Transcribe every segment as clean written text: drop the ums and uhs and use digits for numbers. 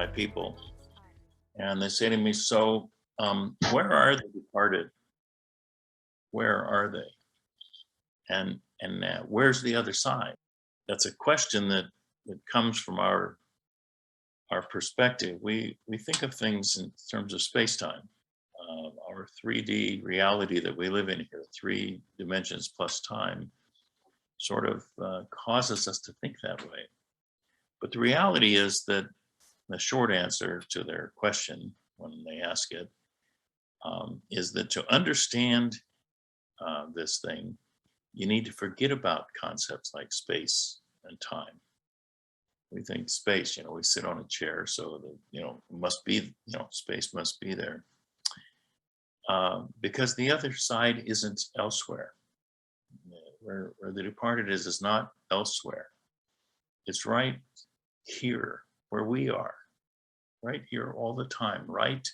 by people, and they say to me, "So, where are the departed? Where are they? And where's the other side?" That's a question that comes from our perspective. We think of things in terms of space time. Our 3D reality that we live in here, 3 dimensions plus time, sort of causes us to think that way. But the reality is that the short answer to their question when they ask it is that to understand this thing, you need to forget about concepts like space and time. We think space, we sit on a chair, so that, it must be, space must be there. Because the other side isn't elsewhere. Where the departed is not elsewhere. It's right here where we are, right here all the time, right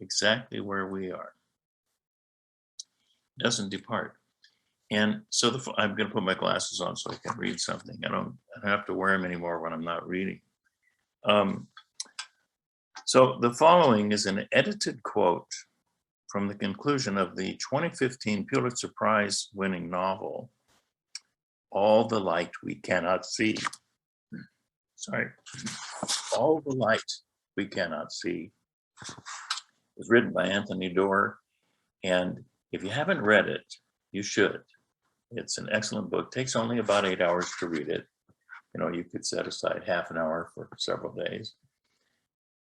exactly where we are. It doesn't depart. And so I'm going to put my glasses on so I can read something. I don't have to wear them anymore when I'm not reading. So the following is an edited quote from the conclusion of the 2015 Pulitzer Prize winning novel, All the Light We Cannot See. Sorry. All the Light We Cannot See. It was written by Anthony Doerr. And if you haven't read it, you should. It's an excellent book. Takes only about 8 hours to read it. You could set aside half an hour for several days.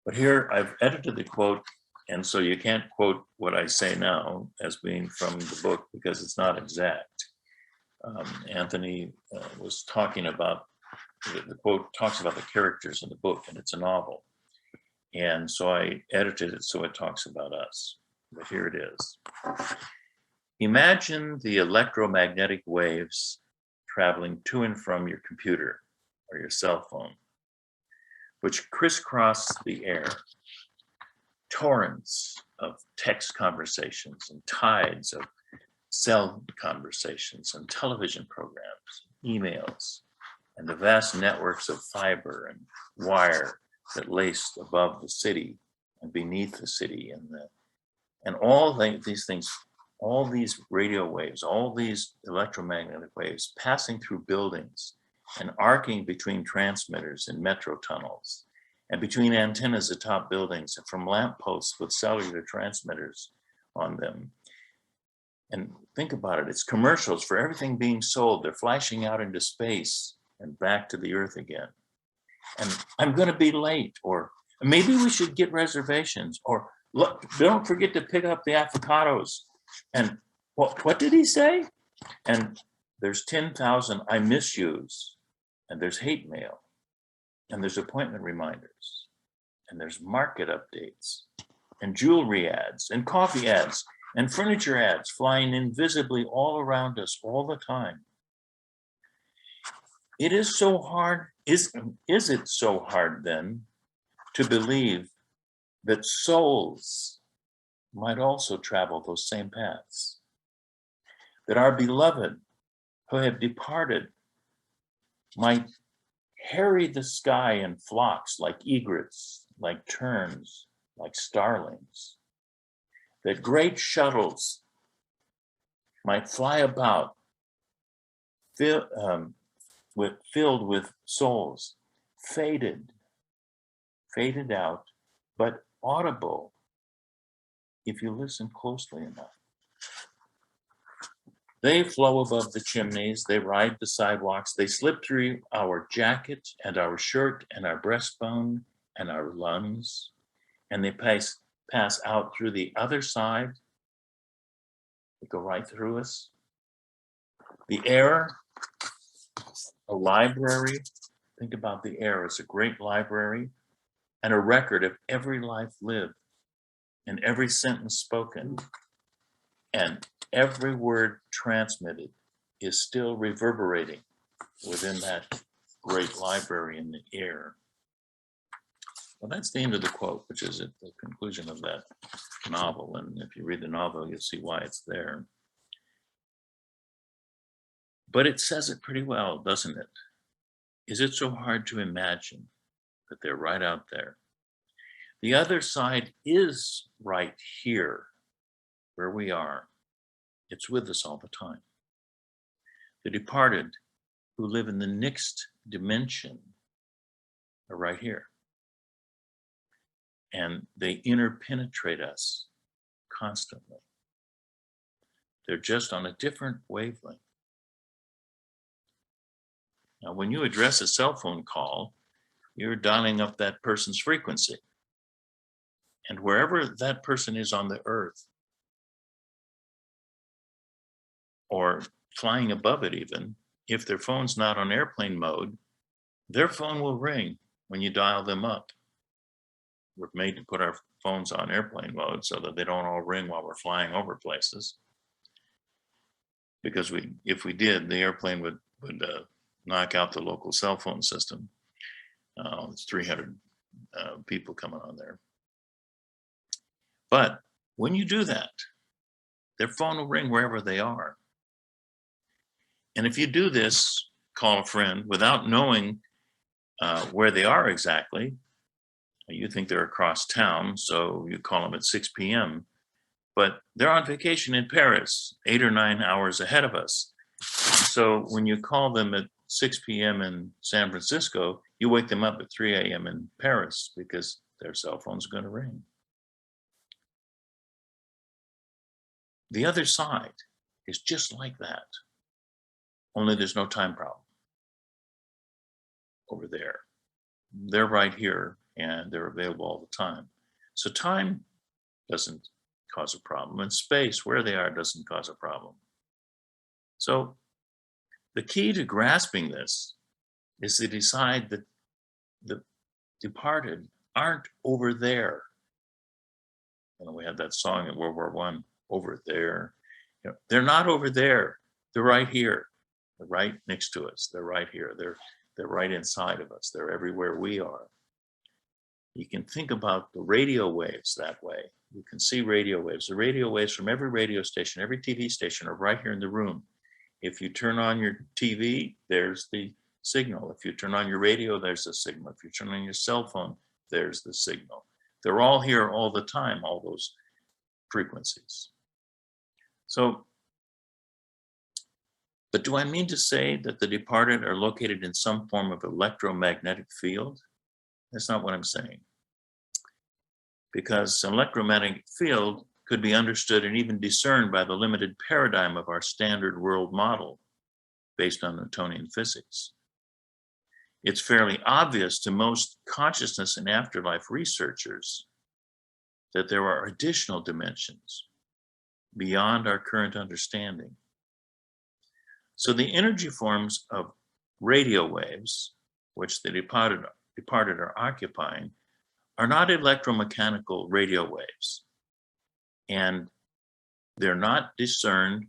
But here I've edited the quote, and so you can't quote what I say now as being from the book because it's not exact. Anthony was talking about, the quote talks about the characters in the book, and it's a novel. And so I edited it so it talks about us. But here it is. Imagine the electromagnetic waves traveling to and from your computer or your cell phone, which crisscross the air. Torrents of text conversations and tides of cell conversations and television programs, emails, and the vast networks of fiber and wire that laced above the city and beneath the city, and all these things, all these radio waves, all these electromagnetic waves passing through buildings and arcing between transmitters in metro tunnels and between antennas atop buildings and from lampposts with cellular transmitters on them. And think about it, it's commercials for everything being sold. They're flashing out into space and back to the earth again. And I'm gonna be late, or maybe we should get reservations, or look, don't forget to pick up the avocados. And what did he say? And there's 10,000 I miss yous, and there's hate mail, and there's appointment reminders, and there's market updates, and jewelry ads, and coffee ads, and furniture ads flying invisibly all around us all the time. It is so hard, is it so hard then to believe that souls might also travel those same paths? That our beloved who have departed might harry the sky in flocks like egrets, like terns, like starlings? That great shuttles might fly about filled with souls, faded out, but audible if you listen closely enough. They flow above the chimneys, they ride the sidewalks, they slip through our jacket and our shirt and our breastbone and our lungs, and they pass out through the other side. They go right through us. The air, a library. Think about the air as a great library and a record of every life lived and every sentence spoken, and every word transmitted is still reverberating within that great library in the air. Well, that's the end of the quote, which is at the conclusion of that novel. And if you read the novel, you'll see why it's there. But it says it pretty well, doesn't it? Is it so hard to imagine that they're right out there? The other side is right here where we are. It's with us all the time. The departed who live in the next dimension are right here. And they interpenetrate us constantly. They're just on a different wavelength. Now, when you address a cell phone call, you're dialing up that person's frequency. And wherever that person is on the earth, or flying above it even, if their phone's not on airplane mode, their phone will ring when you dial them up. We're made to put our phones on airplane mode so that they don't all ring while we're flying over places. Because if we did, the airplane would knock out the local cell phone system. It's 300 people coming on there. But when you do that, their phone will ring wherever they are. And if you do this, call a friend without knowing where they are exactly, you think they're across town, so you call them at 6 p.m., but they're on vacation in Paris, 8 or 9 hours ahead of us. So when you call them at 6 p.m. in San Francisco, you wake them up at 3 a.m. in Paris because their cell phone's going to ring. The other side is just like that, only there's no time problem over there. They're right here and they're available all the time. So time doesn't cause a problem, and space, where they are, doesn't cause a problem. So the key to grasping this is to decide that the departed aren't over there. We had that song in World War I, over there. They're not over there. They're right here. They're right next to us. They're right here. They're right inside of us. They're everywhere we are. You can think about the radio waves that way. You can see radio waves. The radio waves from every radio station, every TV station are right here in the room. If you turn on your TV, there's the signal. If you turn on your radio, there's the signal. If you turn on your cell phone, there's the signal. They're all here all the time, all those frequencies. So, but do I mean to say that the departed are located in some form of electromagnetic field? That's not what I'm saying. Because an electromagnetic field could be understood and even discerned by the limited paradigm of our standard world model based on Newtonian physics. It's fairly obvious to most consciousness and afterlife researchers that there are additional dimensions beyond our current understanding. So the energy forms of radio waves, which the departed are occupying, are not electromechanical radio waves, and they're not discerned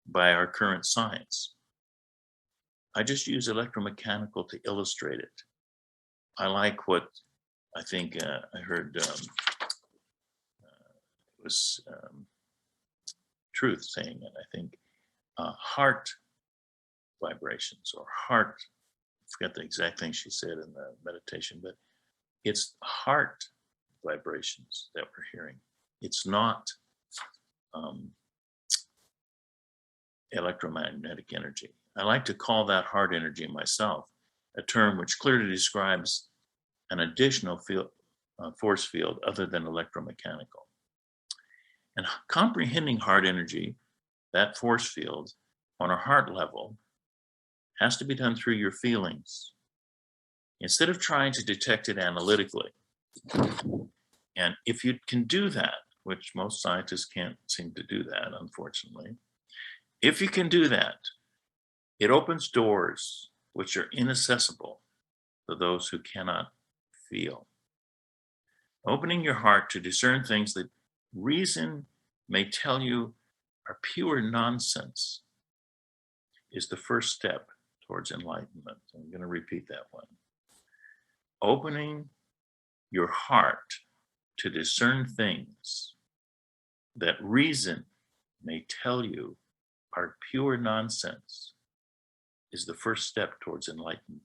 by our current science. I just use electromechanical to illustrate it. I like what I think I heard it was Truth saying it, I think, heart vibrations or heart, I forget the exact thing she said in the meditation, but it's heart vibrations that we're hearing. It's not electromagnetic energy. I like to call that heart energy myself, a term which clearly describes an additional field, force field other than electromechanical. And comprehending heart energy, that force field, on a heart level, has to be done through your feelings. Instead of trying to detect it analytically. And if you can do that, which most scientists can't seem to do that, unfortunately, if you can do that, it opens doors which are inaccessible to those who cannot feel. Opening your heart to discern things that reason may tell you are pure nonsense is the first step towards enlightenment. I'm going to repeat that one. Opening your heart to discern things that reason may tell you are pure nonsense is the first step towards enlightenment.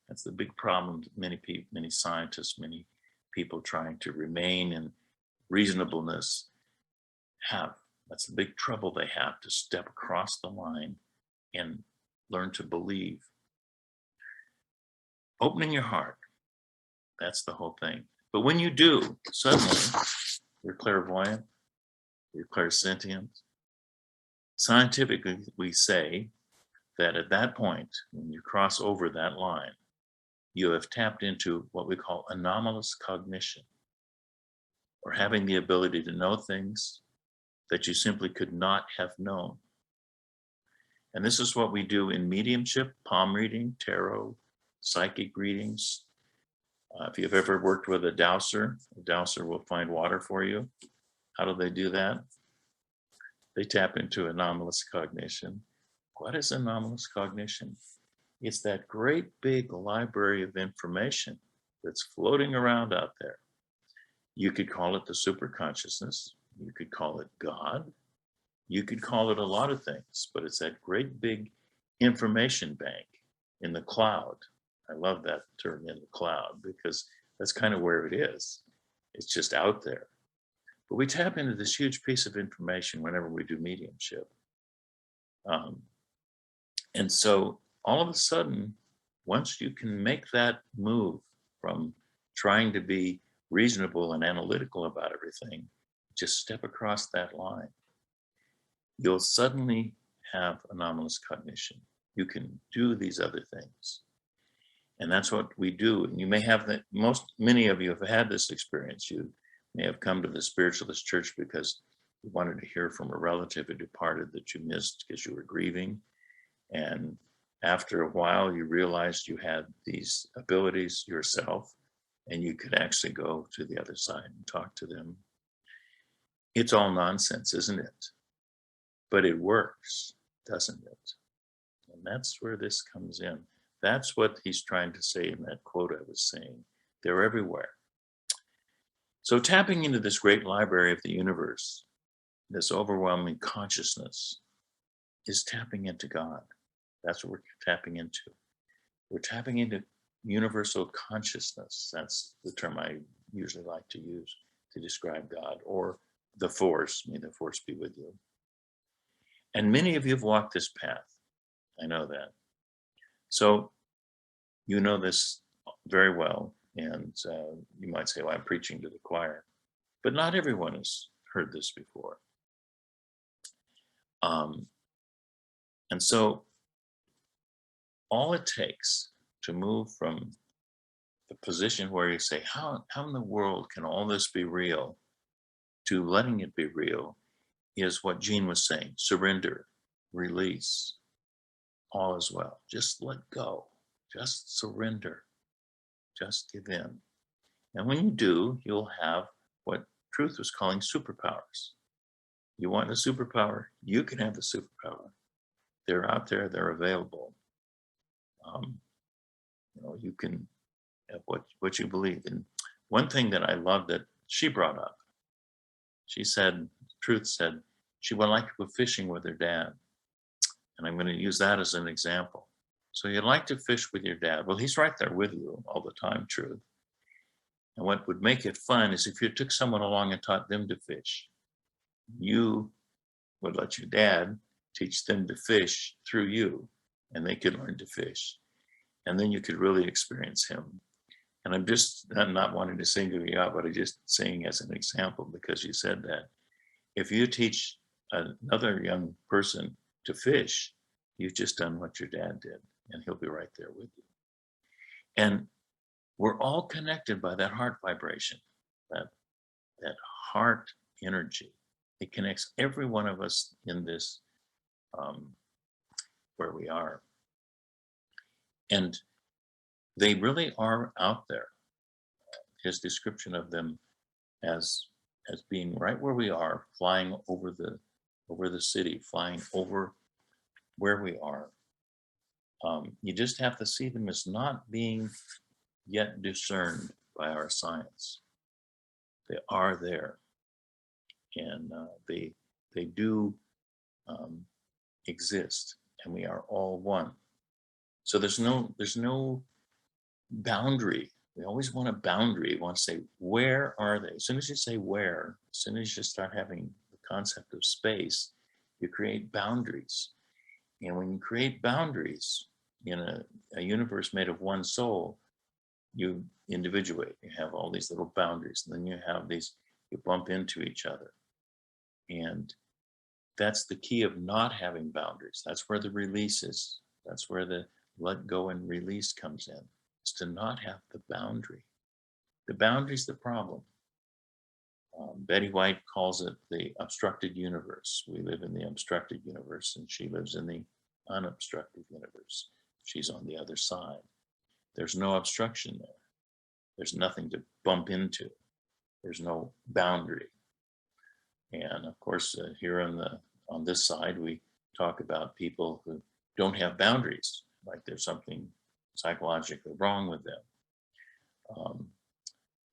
That's the big problem that many people, many scientists, many people trying to remain in reasonableness have. That's the big trouble they have, to step across the line and learn to believe. Opening your heart, that's the whole thing. But when you do, suddenly you're clairvoyant, you're clairsentient. Scientifically, we say that at that point, when you cross over that line, you have tapped into what we call anomalous cognition, or having the ability to know things that you simply could not have known. And this is what we do in mediumship, palm reading, tarot, psychic readings. If you've ever worked with a dowser will find water for you. How do they do that? They tap into anomalous cognition. What is anomalous cognition? It's that great big library of information that's floating around out there. You could call it the superconsciousness. You could call it God. You could call it a lot of things, but it's that great big information bank in the cloud. I love that term, in the cloud, because that's kind of where it is. It's just out there. But we tap into this huge piece of information whenever we do mediumship. And so all of a sudden, once you can make that move from trying to be reasonable and analytical about everything, just step across that line, you'll suddenly have anomalous cognition. You can do these other things. And that's what we do. And you may have that, many of you have had this experience. You may have come to the spiritualist church because you wanted to hear from a relative who departed that you missed because you were grieving. And after a while, you realized you had these abilities yourself, and you could actually go to the other side and talk to them. It's all nonsense, isn't it? But it works, doesn't it? And that's where this comes in. That's what he's trying to say in that quote I was saying. They're everywhere. So tapping into this great library of the universe, this overwhelming consciousness, is tapping into God. That's what we're tapping into. We're tapping into universal consciousness. That's the term I usually like to use to describe God, or the force. May the force be with you. And many of you have walked this path. I know that. So you know this very well. And you might say, well, I'm preaching to the choir. But not everyone has heard this before. And so all it takes to move from the position where you say, how in the world can all this be real, to letting it be real, is what Jean was saying: surrender, release, all is well. Just let go, just surrender, just give in. And when you do, you'll have what Truth was calling superpowers. You want a superpower? You can have the superpower. They're out there, they're available. You can have what you believe in. One thing that I love that she brought up, she said, Truth said, she would like to go fishing with her dad. And I'm going to use that as an example. So you'd like to fish with your dad. Well, he's right there with you all the time, Truth. And what would make it fun is if you took someone along and taught them to fish. You would let your dad teach them to fish through you, and they could learn to fish. And then you could really experience him. And I'm not wanting to single you out, but I'm just saying as an example, because you said that. If you teach another young person to fish, you've just done what your dad did, and he'll be right there with you. And we're all connected by that heart vibration, that heart energy. It connects every one of us in this, where we are. And they really are out there. His description of them as being right where we are, flying over the city, flying over where we are. You just have to see them as not being yet discerned by our science. They are there, and they do exist, and we are all one. So there's no boundary We always want a boundary. We want to say, where are they? As soon as you say where, as soon as you start having the concept of space, you create boundaries. And when you create boundaries in a universe made of one soul, you individuate. You have all these little boundaries. And then you have these, you bump into each other. And that's the key of not having boundaries. That's where the release is. That's where the let go and release comes in. Is to not have the boundary. The boundary is the problem. Betty White calls it the obstructed universe. We live in the obstructed universe, and she lives in the unobstructed universe. She's on the other side. There's no obstruction there. There's nothing to bump into. There's no boundary. And of course, here on this side, we talk about people who don't have boundaries, like there's something psychologically wrong with them.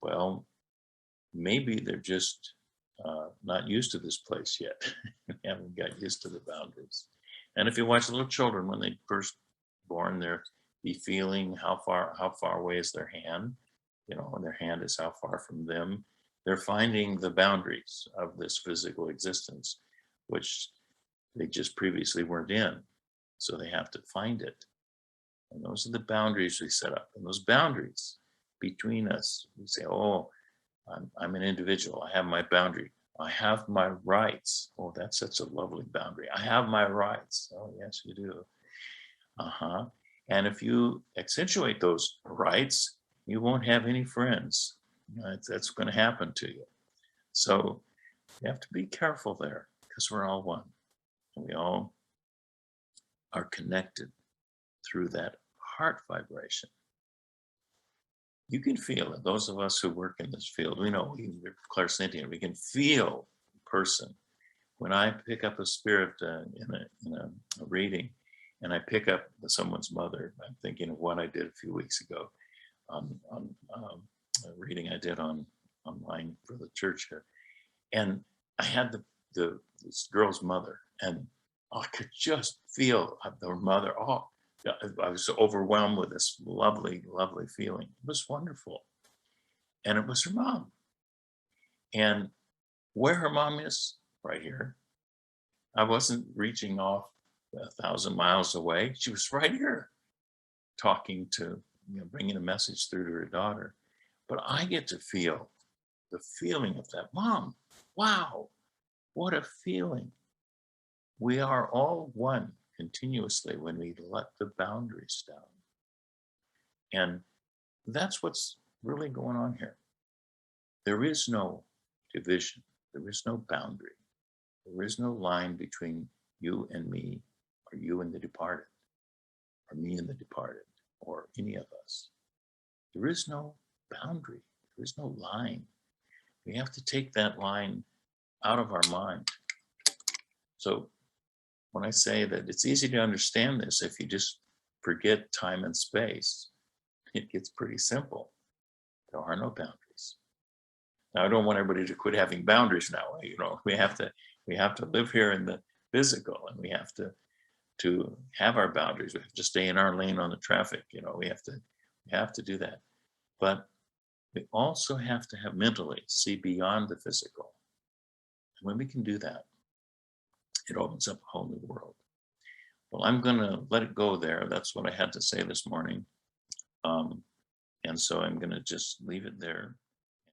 Well, maybe they're just not used to this place yet. They haven't got used to the boundaries. And if you watch little children when they first born, they're be feeling how far away is their hand, when their hand is how far from them. They're finding the boundaries of this physical existence, which they just previously weren't in. So they have to find it. And those are the boundaries we set up. And those boundaries between us, we say, oh, I'm an individual. I have my boundary. I have my rights. Oh, that's such a lovely boundary. I have my rights. Oh, yes, you do. Uh-huh. And if you accentuate those rights, you won't have any friends. That's going to happen to you. So you have to be careful there, because we're all one. And we all are connected through that heart vibration. You can feel it. Those of us who work in this field, we know we're clairsentient. We can feel a person. When I pick up a spirit in a reading, and I pick up someone's mother, I'm thinking of what I did a few weeks ago on a reading I did online for the church here, and I had this girl's mother, and I could just feel her mother. Oh, I was overwhelmed with this lovely, lovely feeling. It was wonderful. And it was her mom. And where her mom is, right here. I wasn't reaching off 1,000 miles away. She was right here talking to, bringing a message through to her daughter. But I get to feel the feeling of that. Mom, wow, what a feeling. We are all one continuously when we let the boundaries down. And that's what's really going on here. There is no division. There is no boundary. There is no line between you and me, or you and the departed, or me and the departed, or any of us. There is no boundary. There is no line. We have to take that line out of our mind. So when I say that it's easy to understand this, if you just forget time and space, it gets pretty simple. There are no boundaries. Now, I don't want everybody to quit having boundaries now. We have to live here in the physical, and we have to have our boundaries. We have to stay in our lane on the traffic. We have to do that. But we also have to have mentally see beyond the physical. And when we can do that, it opens up a whole new world. Well, I'm going to let it go there. That's what I had to say this morning. And so I'm going to just leave it there.